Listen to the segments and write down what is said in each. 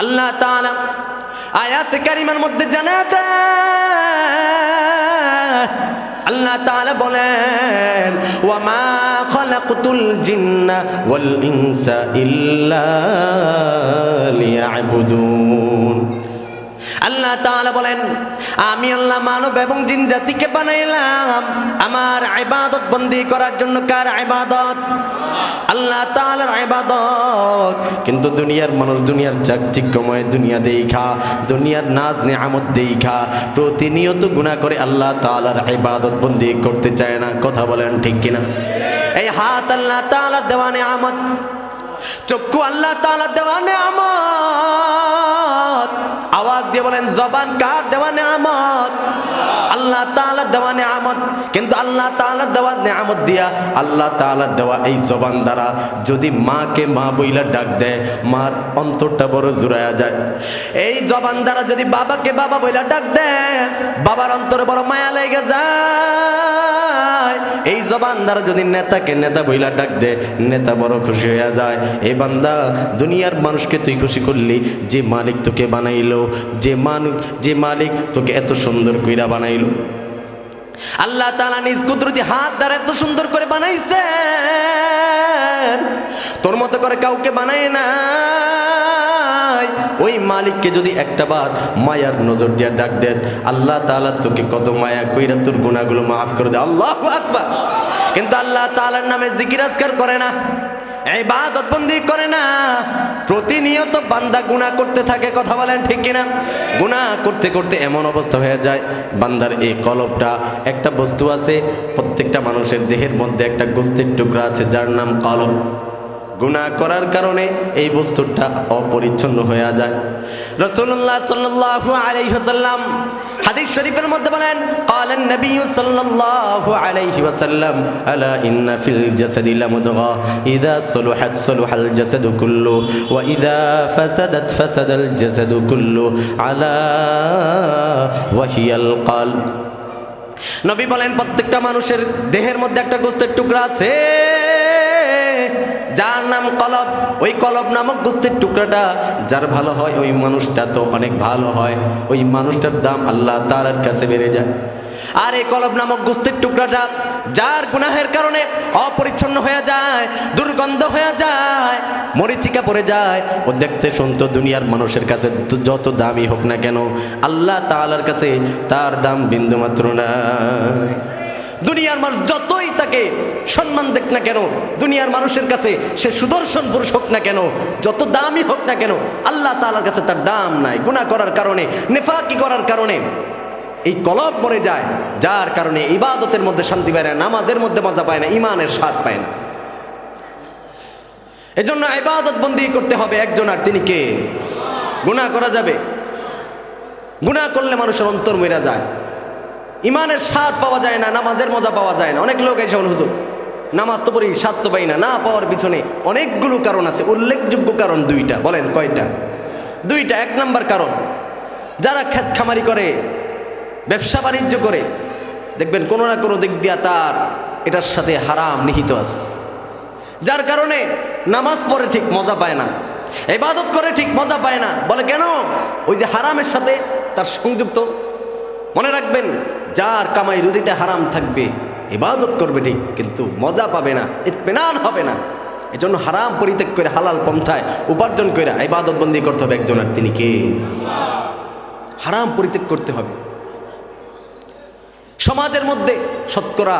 আল্লাহ তাআলা আয়াত কারিমার মধ্যে জানাতে আল্লাহ তাআলা বলেন ওয়া মা খালাকতুল জিন্না ওয়াল ইনসা ইল্লা লিয়াবুদুন। আল্লাহ তাআলা বলেন আমি আল্লাহ মানব এবং জিন জাতিকে বানাইলাম আমার ইবাদত বন্দী করার জন্য। কার ইবাদত? আল্লাহ তাআলার ইবাদত। কিন্তু দুনিয়ার মানুষ দুনিয়ার জাকচিক্যময় দুনিয়া দেখা, দুনিয়ার নাজ নেয়ামত দেখা প্রতিনিয়ত গুনাহ করে আল্লাহ তাআলার ইবাদত বন্দী করতে চায় না। কথা বলেন ঠিক কিনা? এই হাত আল্লাহ তাআলার দেওয়া নেয়ামত, চক্ষু আল্লাহ তাআলার দেওয়া নেয়ামত। আওয়াজ দিয়ে বলেন জবান কার দেওয়া নেয়ামত? আল্লাহ তাআলার দেওয়া নেয়ামত। কিন্তু আল্লাহ তাআলার দেওয়া নেয়ামত দিয়া আল্লাহ তাআলার দেওয়া এই জবান দ্বারা যদি মাকে মা বইলা ডাক দেয়, মার অন্তরটা বড় জুড়ায়া যায়। এই জবান দ্বারা যদি বাবাকে বাবা বইলা ডাক দেয়, বাবার অন্তরে বড় মায়া লেগে যায়। এই জবান দ্বারা যদি নেতাকে নেতা বইলা ডাক দেয়, নেতা বড় খুশি হয়ে যায়। এই বান্দা দুনিয়ার মানুষকে তুই খুশি করলি, যে মালিক তোকে বানাইলো, যে মালিক তোকে এত সুন্দর কইরা বানাইলো। আল্লাহ তাআলা নিজ কুদরতি হাত দ্বারা এত সুন্দর করে বানাইছেন, তোর মতো করে কাউকে বানায় নাই। ওই মালিককে যদি একটা বার মায়ার নজর দিয়ে ডাক দেস, আল্লাহ তাআলা তোকে কত মায়া কইরা তোর গুনাহগুলো মাফ করে দেয়। আল্লাহু আকবার। কিন্তু আল্লাহ তাআলার নামে জিকির আজকার করে না, ইবাদত বন্দি করে না, প্রতিনিয়ত বান্দা গুনাহ করতে থাকে। কথা বলেন ঠিক কিনা? গুনাহ করতে করতে এমন অবস্থা হয়ে যায় বান্দার এই কলবটা, একটা বস্তু আছে প্রত্যেকটা মানুষের দেহের মধ্যে একটা গোস্তের টুকরা আছে যার নাম কলব। গুনাহ করার কারণে এই বস্তুটা অপরিচ্ছন্ন হয়ে যায়। রাসূলুল্লাহ সাল্লাল্লাহু আলাইহি ওয়াসাল্লাম হাদিস শরীফের মধ্যে বলেন ক্বালান নবী সাল্লাল্লাহু আলাইহি ওয়াসাল্লাম আলা ইন্না ফিল জাসাদি লামুদগা ইযা সালুহাত সালুহাল জাসাদু কুল্লু ওয়া ইযা ফাসাদাত ফাসাদাল জাসাদু কুল্লু আলা ওয়া হিয়াল কলব। নবী বলেন প্রত্যেকটা মানুষের দেহের মধ্যে একটা গোস্তের টুকরা আছে যার নাম কলব। ওই কলব নামক গোস্তের টুকরাটা যার ভালো হয় ওই মানুষটা তো অনেক ভালো হয়, ওই মানুষটার দাম আল্লাহ তাআলার কাছে বেড়ে যায়। আর এই কলব নামক গোস্তের টুকরাটা যার গুনাহের কারণে অপরিচ্ছন্ন হয়ে যায়, দুর্গন্ধ হয়ে যায়, মরিচিকা পড়ে যায়, ও দেখতে শুনতো দুনিয়ার মানুষের কাছে যত দামি হোক না কেন, আল্লাহ তাআলার কাছে তার দাম বিন্দুমাত্র নাই। দুনিয়ার মানুষ যতই তাকে সম্মান দেখ না কেন, দুনিয়ার মানুষের কাছে সে সুদর্শন পুরুষ হোক না কেন, যত দামি হোক না কেন, আল্লাহ তাআলার কাছে তার দাম নাই। গুনাহ করার কারণে, নেফাকি করার কারণে এই কলব মরে যায়, যার কারণে ইবাদতের মধ্যে শান্তি পায় না, নামাজের মধ্যে মজা পায় না, ইমানের স্বাদ পায় না। এজন্য ইবাদত বন্দি করতে হবে একজন, আর তিনি কে? গুনাহ করা যাবে? গুনাহ করলে মানুষের অন্তর মরে যায়, ইমানের স্বাদ পাওয়া যায় না, নামাজের মজা পাওয়া যায় না। অনেক লোক এসে বলে হুজুর নামাজ তো পড়ি, স্বাদ তো পাই না। না পাওয়ার পিছনে অনেকগুলো কারণ আছে, উল্লেখযোগ্য কারণ দুইটা। বলেন কয়টা? দুইটা। এক নাম্বার কারণ, যারা ক্ষেত খামারি করে, ব্যবসা বাণিজ্য করে, দেখবেন কোনো না কোনো দিক দিয়া তার এটার সাথে হারাম নিহিত আছে, যার কারণে নামাজ পড়ে ঠিক মজা পায় না, ইবাদত করে ঠিক মজা পায় না। বলে কেন? ওই যে হারামের সাথে তার সংযুক্ত। মনে রাখবেন, যার কামাই রুজিতে হারাম থাকবে, ইবাদত করবে ঠিক, কিন্তু মজা পাবে না, ইতমিনান হবে না। এজন্য হারাম পরিত্যাগ করে হালাল পন্থায় উপার্জন করে ইবাদত বন্দি করতে হবে একজন, আর তিনি কে? হারাম পরিত্যাগ করতে হবে। সমাজের মধ্যে শতকরা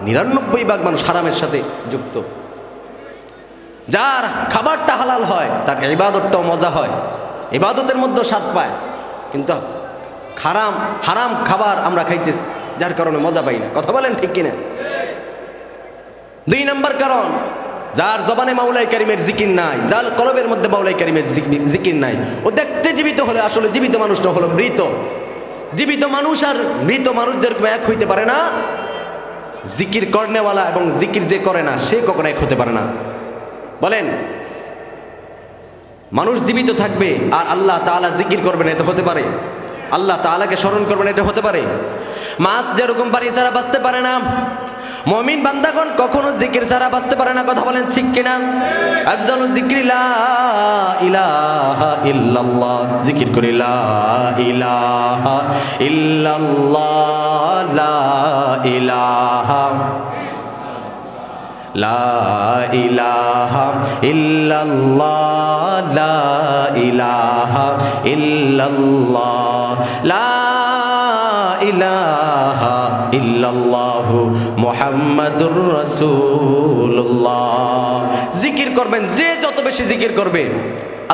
৯৯% মানুষ হারামের সাথে যুক্ত। যার খাবারটা হালাল হয় তার ইবাদতটাও মজা হয়, ইবাদতের মধ্যে স্বাদ পায়, কিন্তু হারাম খাবার আমরা খাইতেছি, যার কারণে মজা পাই না। কথা বলেন ঠিক কিনা? ২ নম্বর কারণ, যার জবানে মাওলাই কারিমের জিকির নাই, যার কলবের মধ্যে মাওলাই কারিমের জিকির নাই, ও দেখতে জীবিত হলে আসলে জীবিত মানুষটা হলো মৃত। জীবিত মানুষ আর মৃত মানুষদের এক হইতে পারে না। জিকির করনেওয়ালা এবং জিকির যে করে না সে কখনো এক হতে পারে না। বলেন, মানুষ জীবিত থাকবে আর আল্লাহ তাআলা জিকির করবেন, এটা হতে পারে? আল্লাহ তাআলাকে স্মরণ করবেন, এটা হতে পারে? মাছ যেরকম পানি ছাড়া বাঁচতে পারে না, মুমিন বান্দাগণ কখনো জিকির ছাড়া বাঁচতে পারে না, কথা বলেন ঠিক কিনা? আফজালু যিকরি লা ইলাহা ইল্লাল্লাহ, জিকির করি লা ইলাহা ইল্লাল্লাহ, লা ইলাহা লা ইলাহা ইল্লাল্লাহ, লা ইলাহা ইল্লাল্লাহ, লা ইলাহা ইল্লাল্লাহু মুহাম্মাদুর রাসূলুল্লাহ। জিকির করবেন, যে যত বেশি জিকির করবে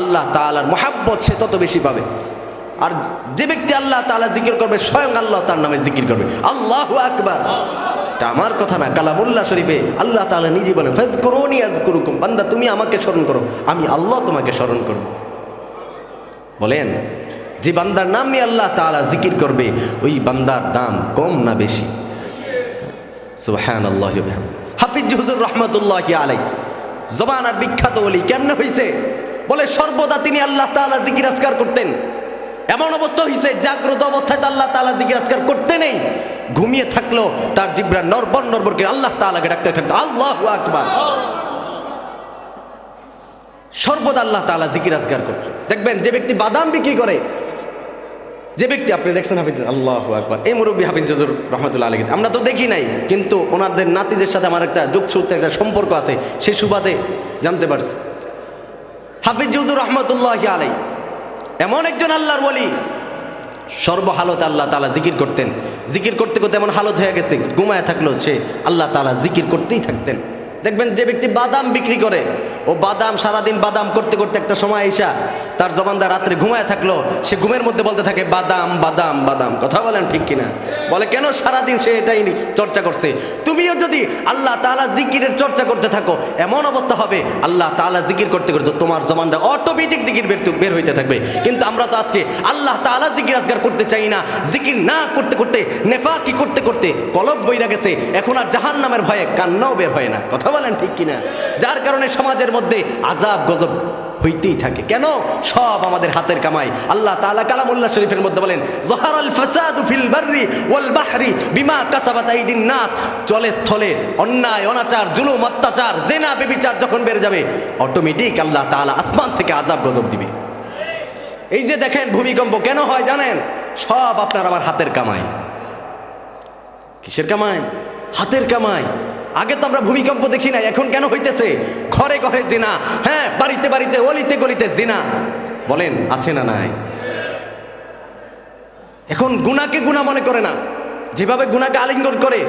আল্লাহ তাআলার মুহাব্বত সে তত বেশি পাবে। আর যে ব্যক্তি আল্লাহ তাআলা জিকির করবে স্বয়ং আল্লাহ তার নামে জিকির করবে। আল্লাহু আকবার। এটা আমার কথা না, কালামুল্লাহ শরীফে আল্লাহ তাআলা নিজে বলেন ফাযকুরুনি আযকুরুকুম, বান্দা তুমি আমাকে স্মরণ করো, আমি আল্লাহ তোমাকে স্মরণ করব। বলেন যে বান্দার নাম নিয়ে আল্লাহ তাআলা জিকির করবে ওই বান্দার দাম কম না বেশি? সুবহানাল্লাহি ওয়া বিহামদিহি। হাফিজ হুজুর রাহমাতুল্লাহি আলাইহি জবানার বিখ্যাত ওলি কেমনে হইছে? বলে সর্বদা তিনি আল্লাহ তাআলা জিকির আজকার করতেন। এমন অবস্থা হইছে জাগ্রত অবস্থায় তো আল্লাহ তাআলা জিকির আজকার করতে নেই, ঘুমিয়ে থাকলো তার জিহ্বা নরবর নরবর করে আল্লাহ তাআলাকে ডাকতে থাকতো আল্লাহু আকবার। সর্বদা আল্লাহ তাআলা জিকির আজকার করত। দেখবেন যে ব্যক্তি বাদাম বিক্রি করে, যে ব্যক্তি আপনি দেখছেন হাফিজ আল্লাহু আকবার, এই মুরব্বী হাফিজ হুজুর রাহমাতুল্লাহ আলাইহি, আমরা তো দেখি নাই কিন্তু ওনাদের নাতিদের সাথে আমার একটা যোগসূত্রে একটা সম্পর্ক আছে, সে সুবাদে জানতে পারছি। হাফিজ হুজুর রাহমাতুল্লাহি আলাইহি এমন একজন আল্লাহর ওলি, সর্বহালতে আল্লাহ তাআলা জিকির করতেন। জিকির করতে করতে এমন হালত হয়ে গেছে ঘুমায় থাকলো সে আল্লাহ তাআলা জিকির করতেই থাকতেন। দেখবেন যে ব্যক্তি বাদাম বিক্রি করে ও বাদাম সারাদিন বাদাম করতে করতে একটা সময় আইসা তার জবানদা রাত্রে ঘুমায় থাকলো, সে ঘুমের মধ্যে বলতে থাকে বাদাম বাদাম বাদাম, কথা বলেন ঠিক কিনা? বলে কেন? সারাদিন সে এটাই চর্চা করছে। তুমিও যদি আল্লাহ তাআলা জিকিরের চর্চা করতে থাকো এমন অবস্থা হবে আল্লাহ তাআলা জিকির করতে করতে তোমার জবানটা অটোমেটিক জিকির বের হইতে থাকবে। কিন্তু আমরা তো আজকে আল্লাহ তাআলা জিকির আজকার করতে চাই না, জিকির না করতে করতে নেফাকি করতে করতে কলব বইরা গেছে, এখন আর জাহান্নামের ভয়ে কান্নাও বের হয় না, কথা বলেন ঠিক কিনা? যার কারণে সমাজের মধ্যে আযাব গজব হইতেই থাকে। কেন? সব আমাদের হাতের কামাই। আল্লাহ তাআলা কালামুল্লাহ শরীফের মধ্যে বলেন যাহারাল ফাসাদু ফিল বাররি ওয়াল বাহরি বিমা কাসাবাত আইদিন নাস, জলে স্থলে অন্যায় অনাচার জুলুম অত্যাচার জিনা ব্যভিচার যখন বেড়ে যাবে অটোমেটিক আল্লাহ তাআলা আসমান থেকে আযাব গজব দিবে। এই যে দেখেন ভূমিকম্প কেন হয় জানেন? সব আপনার আমার হাতের কামাই। কিসের কামাই? হাতের কামাই। আগে তো আমরা ভূমিকম্প দেখি নাই, এখন কেন হইতেছে? ঘরে ঘরে জিনা, হ্যাঁ বাড়িতে বাড়িতে অলিতে গলিতে জিনা। বলেন আছে না নাই? এখন গুনাহকে গুনাহ মনে করে না, যেভাবে গুনাহকে আলিঙ্গন করে।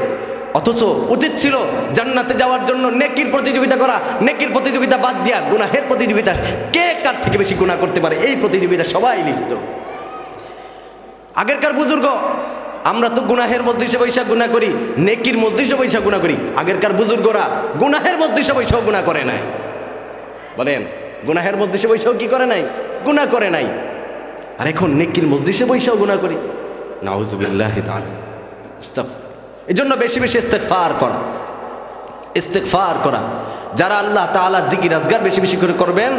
অথচ উচিত ছিল জান্নাতে যাওয়ার জন্য নেকির প্রতিযোগিতা করা, নেকির প্রতিযোগিতা বাদ দিয়া গুনাহের প্রতিযোগিতা, কে কার থেকে বেশি গুনাহ করতে পারে এই প্রতিযোগিতা সবাই লিপ্ত। আগেরকার বুজুর্গ, আমরা তো গুনাহের মজলিসে বৈশা গুনাহ করি, নেকির মজলিসে বৈশা গুনাহ করি। আগেরকার বুজুর্গরা গুনাহের মজলিসে বৈশাও গুনাহ করে নাই। বলেন গুনাহের মজলিসে বৈশাও কি করে নাই? গুনাহ করে নাই। আর এখন নেকির মজলিসে বৈশাও গুনাহ করি। নাউযুবিল্লাহি তাআলা। এজন্য বেশি বেশি ইস্তেগফার করা, ইস্তেগফার করা। যারা আল্লাহ তাআলার জিকির আজগার বেশি বেশি করে করবেন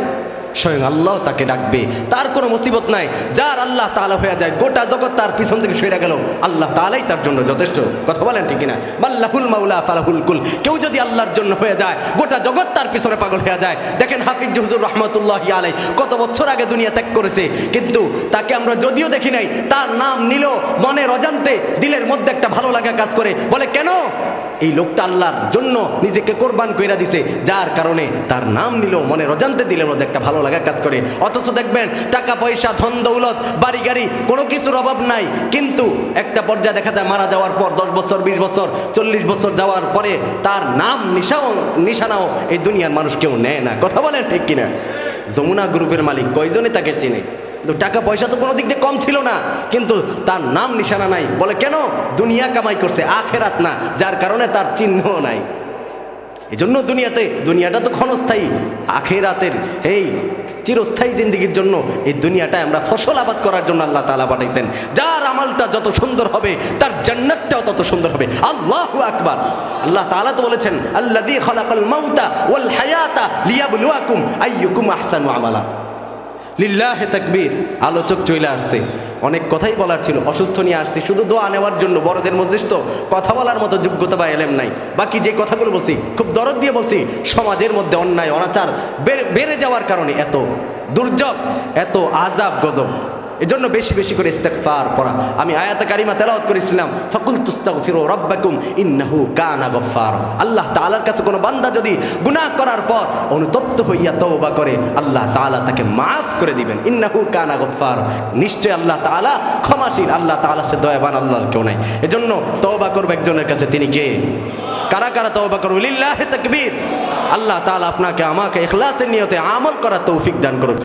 স্বয়ং আল্লাহ তাকে ডাকবে, তার কোনো মুসিবত নাই। যার আল্লাহ তাআলা হয়ে যায় গোটা জগৎ তার পিছন থেকে সরে গেল, আল্লাহ তাআলাই তার জন্য যথেষ্ট, কথা বলেন ঠিক কিনা? মাল্লাহুল মাওলা ফালাহুল কুল। কেউ যদি আল্লাহর জন্য হয়ে যায় গোটা জগৎ তার পিছনে পাগল হয়ে যায়। দেখেন হাফিজ হুজুর রাহমাতুল্লাহি আলাইহি কত বছর আগে দুনিয়া ত্যাগ করেছে, কিন্তু তাকে আমরা যদিও দেখি নাই, তার নাম নিল মনের অজান্তে দিলের মধ্যে একটা ভালো লাগা কাজ করে। বলে কেন? এই লোকটা আল্লাহর জন্য নিজেকে কোরবান কইরা দিছে, যার কারণে তার নাম নিল মনের অজান্তে দিলের মধ্যে একটা ভালো লাগা কাজ করে। অথচ দেখবেন টাকা পয়সা ধন দৌলত বাড়ি গাড়ি কোনো কিছুর অভাব নাই, কিন্তু একটা পর্যায়ে দেখা যায় মারা যাওয়ার পর 10 বছর 20 বছর 40 বছর যাওয়ার পরে তার নাম নিশানাও এই দুনিয়ার মানুষ কেউ নেয় না, কথা বলেন ঠিক কিনা? যমুনা গ্রুপের মালিক কয়জনে তাকে চেনে? কিন্তু টাকা পয়সা তো কোনো দিক দিয়ে কম ছিল না, কিন্তু তার নাম নিশানা নাই। বলে কেন? দুনিয়া কামাই করছে, আখেরাত না, যার কারণে তার চিহ্ন নাই। এই জন্য দুনিয়াটা তো ক্ষণস্থায়ী, আখেরাতের এই চিরস্থায়ী জিন্দেগির জন্য এই দুনিয়াটায় আমরা ফসল আবাদ করার জন্য আল্লাহ তাআলা পাঠাইছেন। যার আমলটা যত সুন্দর হবে তার জান্নাতটাও তত সুন্দর হবে। আল্লাহু আকবার। আল্লাহ তাআলা তো বলেছেন আল্লাযী খালাকাল মাউতা ওয়াল হায়াতা লিয়াবলুয়াকুম আইয়ুকুম আহসানু আমালা। লিল্লাহে তাকবীর। আলোচক চলে আসছে, অনেক কথাই বলার ছিল, অসুস্থ নিয়ে আসছি শুধু দোয়া নেওয়ার জন্য। বড়দের মধ্যে তো কথা বলার মতো যোগ্যতা বা এলেম নাই। বাকি যে কথাগুলো বলছি খুব দরদ দিয়ে বলছি। সমাজের মধ্যে অন্যায় অনাচার বেড়ে যাওয়ার কারণে এত দুর্যোগ, এত আযাব গজব। এজন্য বেশি বেশি করে ইস্তেগফার পড়া। আমি আয়াতে কারিমা তেলাওয়াত করেছিলাম, ফাকুল তুস্তাগফিরু রাব্বাকুম ইন্নাহু কানা গফফার। আল্লাহ তাআলার কাছে কোনো বান্দা যদি গুনাহ করার পর অনুতপ্ত হইয়া তওবা করে, আল্লাহ তাআলা তাকে মাফ করে দিবেন। ইন্নাহু কানা গফফার, নিশ্চয় আল্লাহ তাআলা ক্ষমাশীল। আল্লাহ তাআলা সে দয়াবান, আল্লাহর কেউ নাই। এজন্য তওবা করবে একজনের কাছে, তিনি কে? কারা কারা তওবা করবে? লিল্লাহি তাকবীর। আল্লাহ তাআলা আপনাকে আমাকে ইখলাসের নিয়তে আমল করার তৌফিক দান করুন।